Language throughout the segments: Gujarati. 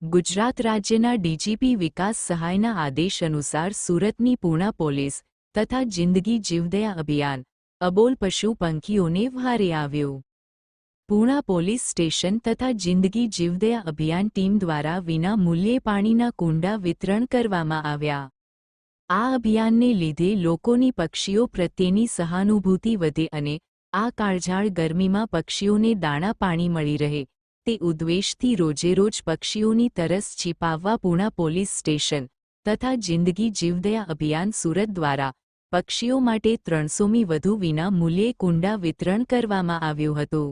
ગુજરાત રાજ્યના ડીજીપી વિકાસ સહાયના આદેશ અનુસાર સુરતની પૂર્ણા પોલીસ તથા જિંદગી જીવદયા અભિયાન અબોલ પશુ પંખીઓને વહારે આવ્યું। પૂર્ણા પોલીસ સ્ટેશન તથા જિંદગી જીવદયા અભિયાન ટીમ દ્વારા વિના મૂલ્યે પાણીના કુંડા વિતરણ કરવામાં આવ્યા। આ અભિયાનને લીધે લોકોની પક્ષીઓ પ્રત્યેની સહાનુભૂતિ વધે અને આ કાળઝાળ ગરમીમાં પક્ષીઓને દાણા પાણી મળી રહે તે ઉદ્દેશથી રોજેરોજ પક્ષીઓની તરસ છીપાવવા પૂર્ણા પોલીસ સ્ટેશન તથા જિંદગી જીવદયા અભિયાન સુરત દ્વારા પક્ષીઓ માટે 300મી વધુ વિના મૂલ્યે કુંડા વિતરણ કરવામાં આવ્યું હતું।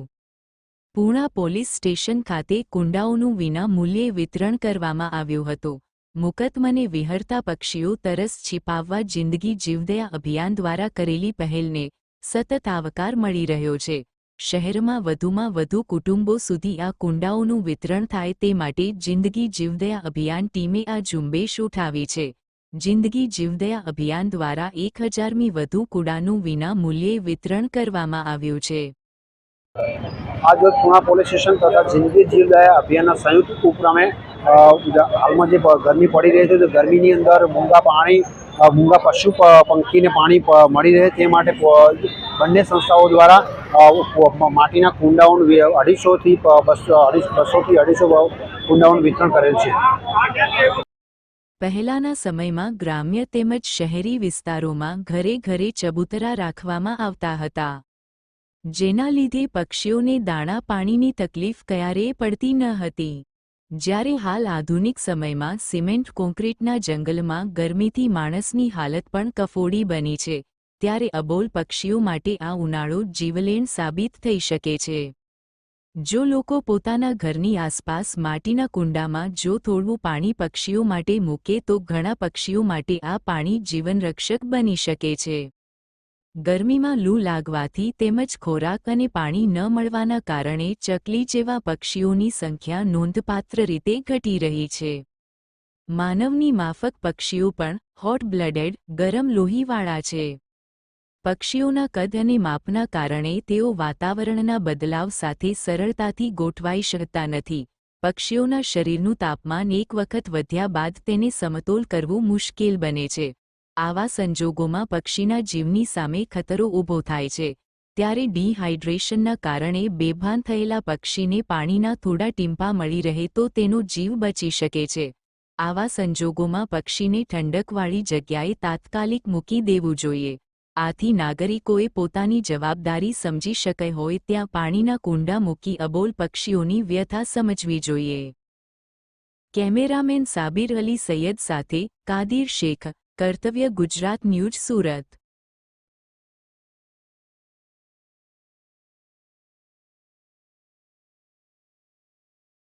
પૂર્ણા પોલીસ સ્ટેશન ખાતે કુંડાઓનું વિના મૂલ્યે વિતરણ કરવામાં આવ્યું હતું। મુકદ્દમને વિહરતા પક્ષીઓ તરસ છીપાવવા જિંદગી જીવદયા અભિયાન દ્વારા કરેલી પહેલને સતત આવકાર મળી રહ્યો છે। શહેરમાં વધુમાં વધુ કુટુંબો સુધી આ કુંડાઓનું વિતરણ થાય તે માટે જિંદગી જીવદયા અભિયાન ટીમે આ ઝુંબેશ ઉઠાવી છે। જિંદગી જીવદયા અભિયાન દ્વારા 1000મી વધુ કુંડાનું વિના મૂલ્યે વિતરણ કરવામાં આવ્યું છે। आज पूर्णा पोलीस स्टेशन तथा जिंदगी जीवदया अभियान संयुक्त उपक्रमे हाल में गर्मी पड़ी रही है तो गर्मी अंदर मूंगा पानी मूंगा पशु पंखी ने पानी मળી રહે તે માટે બંને સંસ્થાओं द्वारा माटीना कूंडाओं 250 થી 250 कूंडाओं वितरण करेल छे। પહેલાના સમયમાં ગ્રામ્ય તેમજ શહેરી વિસ્તારોમાં ઘરે ઘરે ચબૂતરા રાખવામાં આવતા હતા, જેના લીધે પક્ષીઓને દાણા પાણીની તકલીફ ક્યારેય પડતી ન હતી। જ્યારે હાલ આધુનિક સમયમાં સિમેન્ટ કોન્ક્રીટના જંગલમાં ગરમીથી માણસની હાલત પણ કફોડી બની છે, ત્યારે અબોલ પક્ષીઓ માટે આ ઉનાળો જીવલેણ સાબિત થઈ શકે છે। જો લોકો પોતાના ઘરની આસપાસ માટીના કુંડામાં જો થોડું પાણી પક્ષીઓ માટે મૂકે તો ઘણા પક્ષીઓ માટે આ પાણી જીવનરક્ષક બની શકે છે। ગરમીમાં લૂ લાગવાથી તેમજ ખોરાક અને પાણી ન મળવાના કારણે ચકલી જેવા પક્ષીઓની સંખ્યા નોંધપાત્ર રીતે ઘટી રહી છે। માનવની માફક પક્ષીઓ પણ હોટ બ્લડેડ ગરમ લોહીવાળા છે। પક્ષીઓના કદ અને માપના કારણે તેઓ વાતાવરણના બદલાવ સાથે સરળતાથી ગોઠવાઈ શકતા નથી। પક્ષીઓના શરીરનું તાપમાન એક વખત વધ્યા બાદ તેને સમતોલ કરવું મુશ્કેલ બને છે। આવા સંજોગોમાં પક્ષીના જીવની સામે ખતરો ઊભો થાય છે, ત્યારે ડિહાઇડ્રેશનના કારણે બેભાન થયેલા પક્ષીને પાણીના થોડા ટીમ્પા મળી રહે તો તેનો જીવ બચી શકે છે। આવા સંજોગોમાં પક્ષીને ઠંડકવાળી જગ્યાએ તાત્કાલિક મૂકી દેવું જોઈએ। આથી નાગરિકોએ પોતાની જવાબદારી સમજી શકે હોય ત્યાં પાણીના કુંડા મૂકી અબોલ પક્ષીઓની વ્યથા સમજવી જોઈએ। કેમેરામેન સાબિર અલી સૈયદ સાથે કાદિર શેખ, કર્તવ્ય ગુજરાત ન્યૂઝ સુરત।